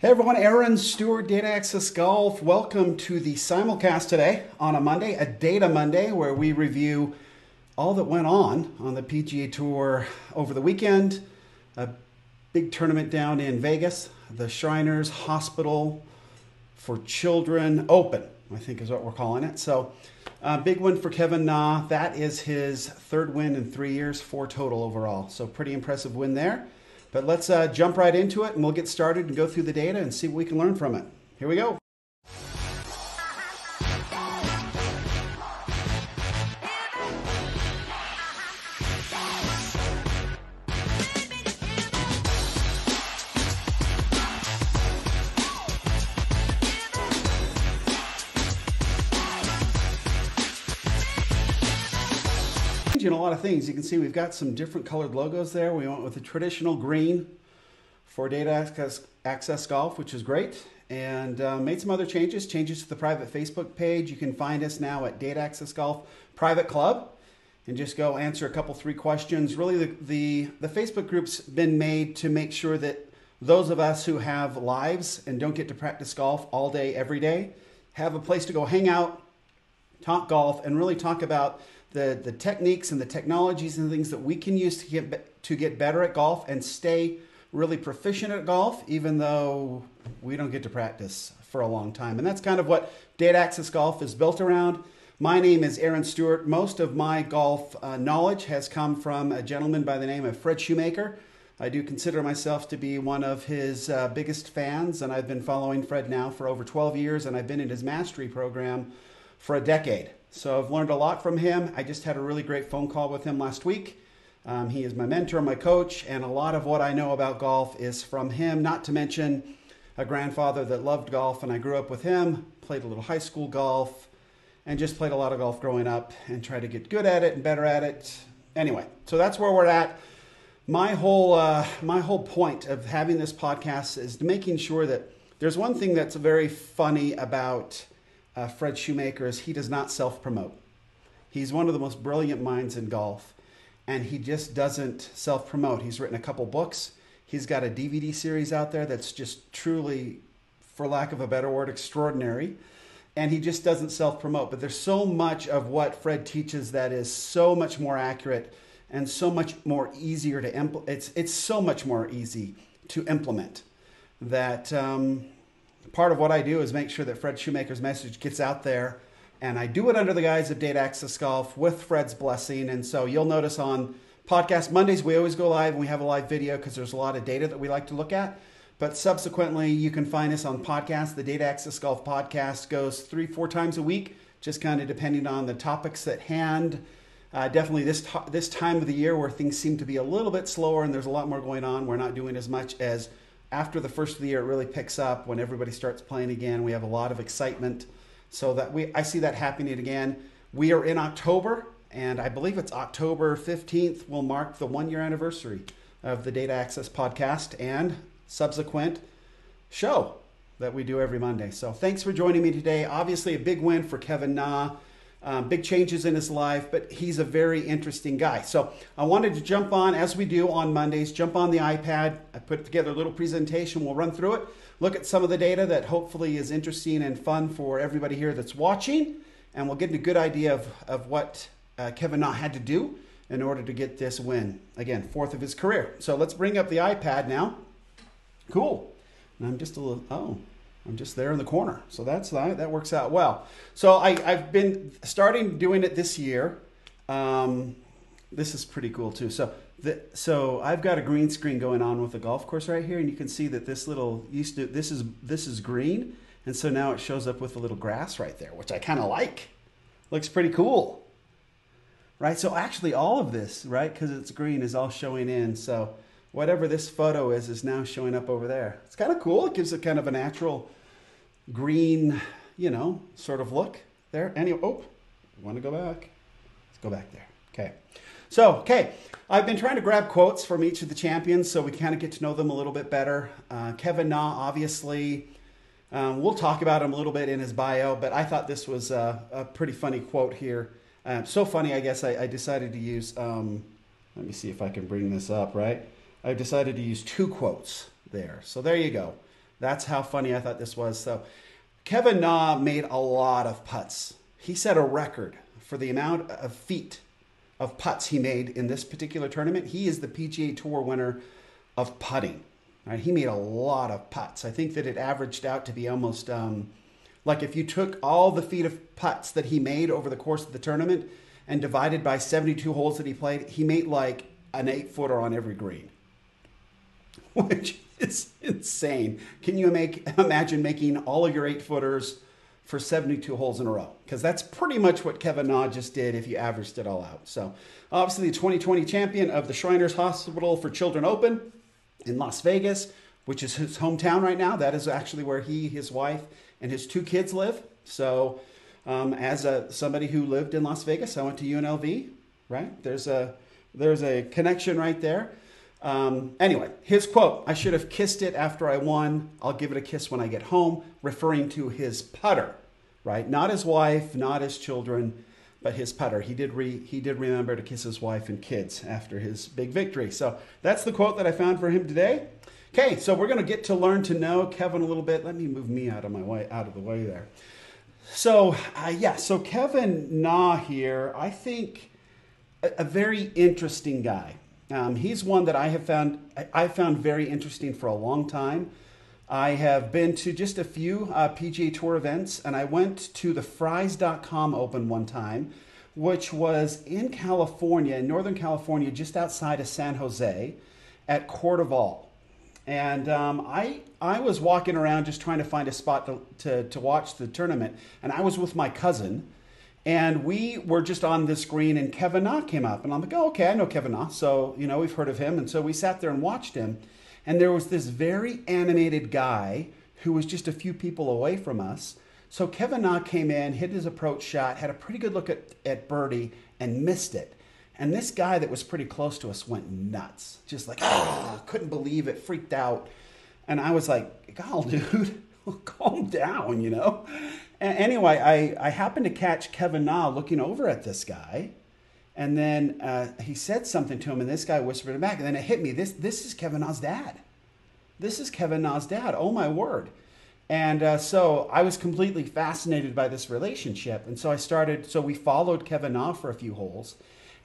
Hey everyone, Aaron, Stewart, Data Access Golf. Welcome to the simulcast today on a Monday, a Data Monday, where we review all that went on the PGA Tour over the weekend. A big tournament down in Vegas, the Shriners Hospital for Children Open, I think is what we're calling it. So, big win for Kevin Na. That is his third win in 3 years, 4 total overall. So pretty impressive win there. But let's jump right into it and we'll get started and go through the data and see what we can learn from it. Here we go. A lot of things. You can see we've got some different colored logos there. We went with the traditional green for Data Access Golf, which is great, and made some other changes to the private Facebook page. You can find us now at Data Access Golf Private Club and just go answer a couple, 3 questions. Really, the Facebook group's been made to make sure that those of us who have lives and don't get to practice golf all day, every day, have a place to go hang out, talk golf, and really talk about the techniques and the technologies and things that we can use to get better at golf and stay really proficient at golf, even though we don't get to practice for a long time. And that's kind of what Data Access Golf is built around. My name is Aaron Stewart. Most of my golf knowledge has come from a gentleman by the name of Fred Shoemaker. I do consider myself to be one of his biggest fans, and I've been following Fred now for over 12 years, and I've been in his mastery program for a decade. So I've learned a lot from him. I just had a really great phone call with him last week. He is my mentor, my coach, and a lot of what I know about golf is from him, not to mention a grandfather that loved golf, and I grew up with him, played a little high school golf, and just played a lot of golf growing up and tried to get good at it and better at it. Anyway, so that's where we're at. My whole point of having this podcast is making sure that there's one thing that's very funny about Fred Shoemaker is he does not self-promote. He's one of the most brilliant minds in golf, and he just doesn't self-promote. He's written a couple books. He's got a DVD series out there that's just truly, for lack of a better word, extraordinary, and he just doesn't self-promote. But there's so much of what Fred teaches that is so much more accurate and so much more easier to implement. It's so much more easy to implement that part of what I do is make sure that Fred Shoemaker's message gets out there, and I do it under the guise of Data Access Golf with Fred's blessing. And so you'll notice on podcast Mondays, we always go live and we have a live video because there's a lot of data that we like to look at. But subsequently, you can find us on podcast. The Data Access Golf podcast goes 3-4 times a week, just kind of depending on the topics at hand. Definitely this time of the year where things seem to be a little bit slower and there's a lot more going on, we're not doing as much as after the first of the year. It really picks up when everybody starts playing again. We have a lot of excitement, so that I see that happening again. We are in October, and I believe it's October 15th will mark the 1-year anniversary of the Data Access podcast and subsequent show that we do every Monday. So thanks for joining me today. Obviously a big win for Kevin Na. Big changes in his life, but he's a very interesting guy. So I wanted to jump on, as we do on Mondays, jump on the iPad. I put together a little presentation. We'll run through it, look at some of the data that hopefully is interesting and fun for everybody here that's watching, and we'll get a good idea of what Kevin Na had to do in order to get this win. Again, 4th of his career. So let's bring up the iPad now. Cool. And I'm just there in the corner. So that works out well. So I've been starting doing it this year. This is pretty cool too. So I've got a green screen going on with the golf course right here, and you can see that this is green, and so now it shows up with a little grass right there, which I kind of like. Looks pretty cool, right? So actually all of this, right, because it's green, is all showing in. So whatever this photo is now showing up over there. It's kind of cool. It gives it kind of a natural green, sort of look there. Anyway, want to go back? Let's go back there. Okay. So, I've been trying to grab quotes from each of the champions so we kind of get to know them a little bit better. Kevin Na, obviously, we'll talk about him a little bit in his bio, but I thought this was a pretty funny quote here. So funny, I guess I decided to use, let me see if I can bring this up, right? I decided to use 2 quotes there. So there you go. That's how funny I thought this was. So Kevin Na made a lot of putts. He set a record for the amount of feet of putts he made in this particular tournament. He is the PGA Tour winner of putting. Right? He made a lot of putts. I think that it averaged out to be almost like if you took all the feet of putts that he made over the course of the tournament and divided by 72 holes that he played, he made like an 8-footer on every green, which is insane. Can you imagine making all of your 8-footers for 72 holes in a row? Because that's pretty much what Kevin Na just did if you averaged it all out. So obviously the 2020 champion of the Shriners Hospital for Children Open in Las Vegas, which is his hometown right now. That is actually where he, his wife, and his 2 kids live. So as somebody who lived in Las Vegas, I went to UNLV, right? There's a connection right there. Anyway, his quote, "I should have kissed it after I won. I'll give it a kiss when I get home," referring to his putter, right? Not his wife, not his children, but his putter. He did remember to kiss his wife and kids after his big victory. So that's the quote that I found for him today. Okay, so we're going to get to learn to know Kevin a little bit. Let me move me out of the way there. So so Kevin Na here, I think a very interesting guy. He's one that I found very interesting for a long time. I have been to just a few PGA Tour events, and I went to the Fries.com Open one time, which was in California, in Northern California, just outside of San Jose at Cordoval. And I was walking around just trying to find a spot to watch the tournament, and I was with my cousin, and we were just on this green, and Kevin Na came up, and I'm like, oh, okay, I know Kevin Na, so we've heard of him, and so we sat there and watched him, and there was this very animated guy who was just a few people away from us. So Kevin Na came in, hit his approach shot, had a pretty good look at birdie, and missed it. And this guy that was pretty close to us went nuts. Just like, couldn't believe it, freaked out. And I was like, God, dude, calm down, And anyway, I happened to catch Kevin Na looking over at this guy. And then he said something to him, and this guy whispered it back. And then it hit me. This is Kevin Na's dad. This is Kevin Na's dad. Oh, my word. And so I was completely fascinated by this relationship. And so we followed Kevin Na for a few holes.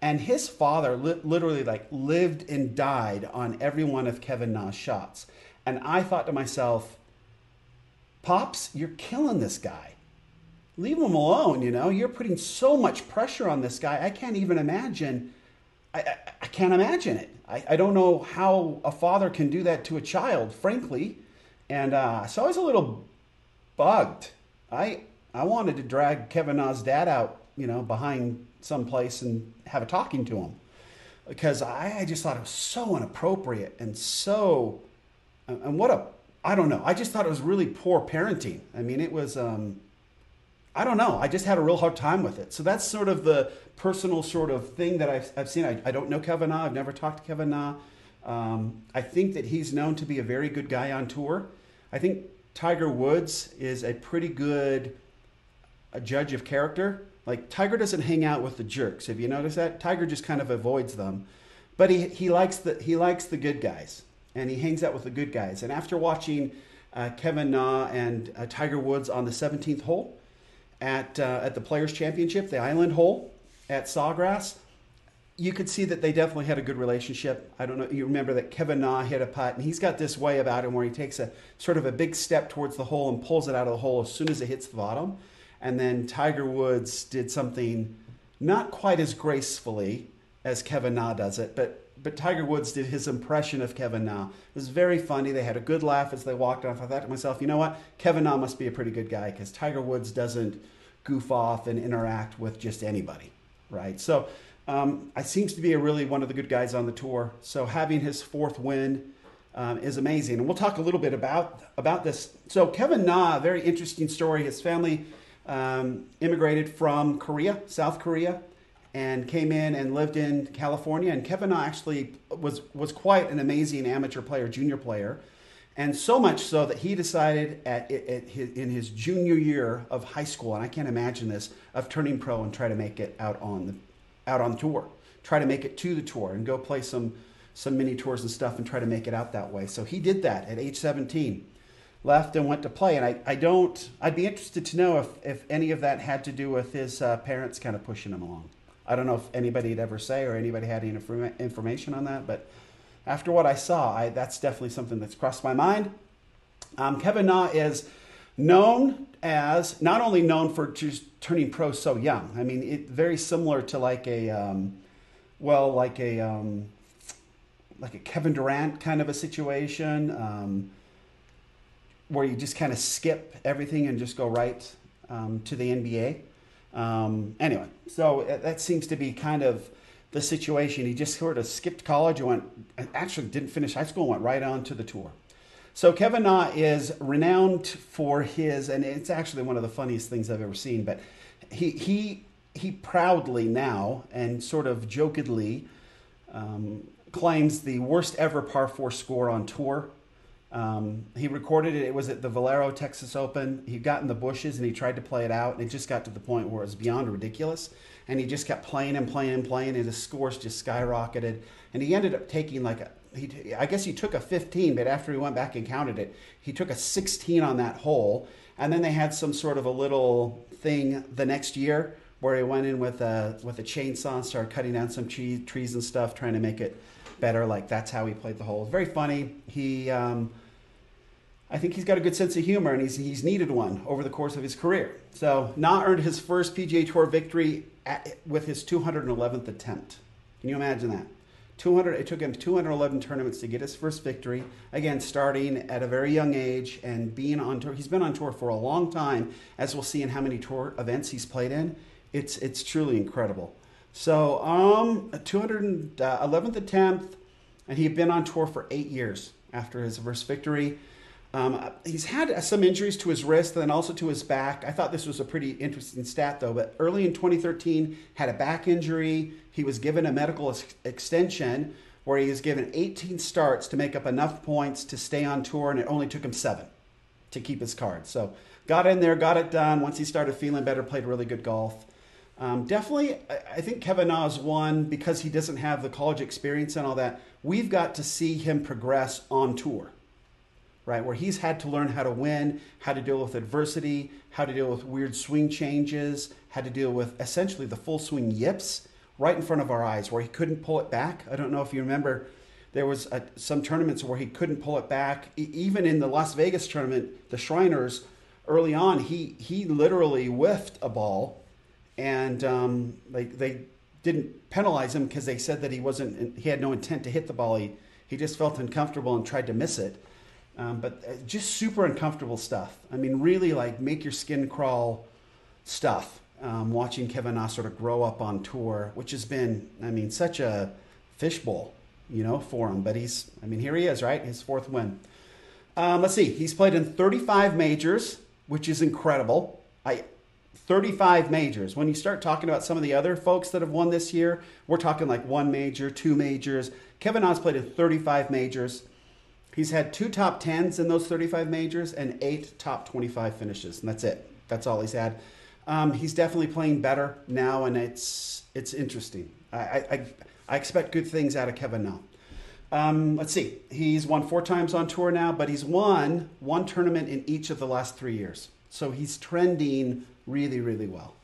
And his father literally lived and died on every one of Kevin Na's shots. And I thought to myself, Pops, you're killing this guy. Leave him alone, You're putting so much pressure on this guy. I can't even imagine. I can't imagine it. I don't know how a father can do that to a child, frankly. And so I was a little bugged. I wanted to drag Kevin Na's dad out, behind someplace and have a talking to him, because I just thought it was so inappropriate and I don't know. I just thought it was really poor parenting. I mean, it was, I don't know. I just had a real hard time with it. So that's sort of the personal sort of thing that I've seen. I don't know Kevin Na. I've never talked to Kevin Na. I think that he's known to be a very good guy on tour. I think Tiger Woods is a pretty good judge of character. Like, Tiger doesn't hang out with the jerks. Have you noticed that? Tiger just kind of avoids them. But he likes the good guys, and he hangs out with the good guys. And after watching Kevin Na and Tiger Woods on the 17th hole at the Players Championship, the island hole at Sawgrass, you could see that they definitely had a good relationship. I don't know, you remember that Kevin Na hit a putt, and he's got this way about him where he takes a sort of a big step towards the hole and pulls it out of the hole as soon as it hits the bottom. And then Tiger Woods did something not quite as gracefully as Kevin Na does it, but Tiger Woods did his impression of Kevin Na. It was very funny. They had a good laugh as they walked off. I thought to myself, you know what? Kevin Na must be a pretty good guy, because Tiger Woods doesn't goof off and interact with just anybody, right? So it seems to be really one of the good guys on the tour. So having his 4th win is amazing. And we'll talk a little bit about this. So Kevin Na, a very interesting story. His family immigrated from Korea, South Korea, and came in and lived in California. And Kevin Na actually was quite an amazing amateur player, junior player, and so much so that he decided in his junior year of high school, and I can't imagine this, of turning pro and try to make it out on the tour, try to make it to the tour and go play some mini tours and stuff and try to make it out that way. So he did that at age 17. left and went to play. And I'd be interested to know if any of that had to do with his parents kind of pushing him along. I don't know if anybody'd ever say or anybody had any information on that, but after what I saw, that's definitely something that's crossed my mind. Kevin Na is known as, not only known for just turning pro so young. I mean, very similar to like a Kevin Durant kind of a situation, where you just kind of skip everything and just go right to the NBA. Anyway, so that seems to be kind of the situation. He just sort of skipped college and actually didn't finish high school and went right on to the tour. So Kevin Na is renowned for his, and it's actually one of the funniest things I've ever seen, but he proudly now and sort of jokedly claims the worst ever par 4 score on tour. He recorded it. It was at the Valero Texas Open. He got in the bushes and he tried to play it out, and it just got to the point where it was beyond ridiculous. And he just kept playing and playing and playing, and his scores just skyrocketed. And he ended up taking I guess he took a 15, but after he went back and counted it, he took a 16 on that hole. And then they had some sort of a little thing the next year where he went in with a chainsaw and started cutting down some trees and stuff, trying to make it better. Like, that's how he played the hole. Very funny. I think he's got a good sense of humor, and he's needed one over the course of his career. So Na earned his first PGA Tour victory with his 211th attempt. Can you imagine that? It took him 211 tournaments to get his first victory. Again, starting at a very young age and being on tour. He's been on tour for a long time, as we'll see in how many tour events he's played in. It's truly incredible. So, 211th attempt, and he had been on tour for 8 years after his first victory. He's had some injuries to his wrist and then also to his back. I thought this was a pretty interesting stat, though. But early in 2013, had a back injury. He was given a medical extension where he was given 18 starts to make up enough points to stay on tour, and it only took him 7 to keep his card. So got in there, got it done. Once he started feeling better, played really good golf. Definitely, I think Kevin Na is one because he doesn't have the college experience and all that. We've got to see him progress on tour, right? Where he's had to learn how to win, how to deal with adversity, how to deal with weird swing changes, how to deal with essentially the full swing yips right in front of our eyes where he couldn't pull it back. I don't know if you remember, there was some tournaments where he couldn't pull it back. Even in the Las Vegas tournament, the Shriners, early on, he literally whiffed a ball, and they didn't penalize him because they said that he had no intent to hit the ball. He just felt uncomfortable and tried to miss it. But just super uncomfortable stuff. I mean, really like make your skin crawl stuff. Watching Kevin Na sort of grow up on tour, which has been, I mean, such a fishbowl, for him. But here he is, right? His 4th win. Let's see. He's played in 35 majors, which is incredible. 35 majors. When you start talking about some of the other folks that have won this year, we're talking like 1 major, 2 majors. Kevin Na's played in 35 majors. He's had 2 top 10s in those 35 majors and 8 top 25 finishes, and that's it. That's all he's had. He's definitely playing better now, and it's interesting. I expect good things out of Kevin Na. Let's see. He's won 4 times on tour now, but he's won 1 tournament in each of the last 3 years. So he's trending really, really well.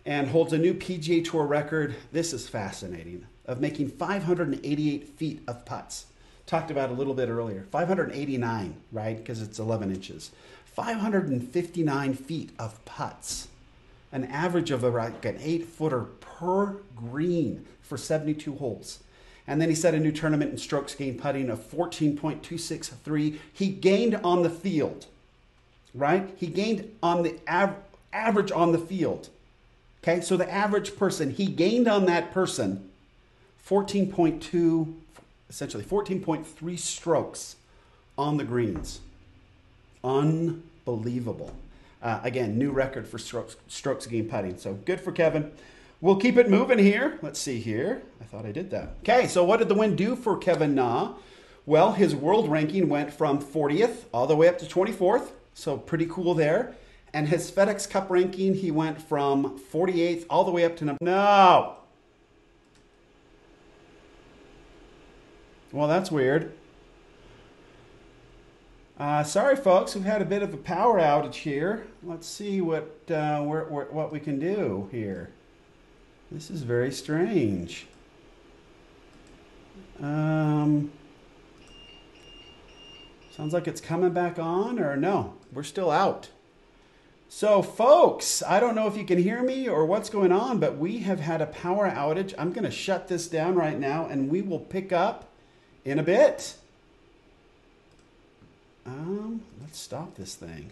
And holds a new PGA Tour record, this is fascinating, of making 588 feet of putts. Talked about a little bit earlier. 589, right? Because it's 11 inches. 559 feet of putts. An average of an 8-footer per green for 72 holes. And then he set a new tournament in strokes gained putting of 14.263. He gained on the field, right? He gained on the average on the field. Okay, so the average person, he gained on that person 14.3 strokes on the greens. Unbelievable. Again, new record for strokes gained putting. So good for Kevin. We'll keep it moving here. Let's see here. I thought I did that. Okay, so what did the win do for Kevin Na? Well, his world ranking went from 40th all the way up to 24th. So pretty cool there. And his FedEx Cup ranking, he went from 48th all the way up to number... No! Well, that's weird. Sorry, folks, we've had a bit of a power outage here. Let's see what we can do here. This is very strange. Sounds like it's coming back on, or no, we're still out. So, folks, I don't know if you can hear me or what's going on, but we have had a power outage. I'm going to shut this down right now, and we will pick up in a bit. Let's stop this thing.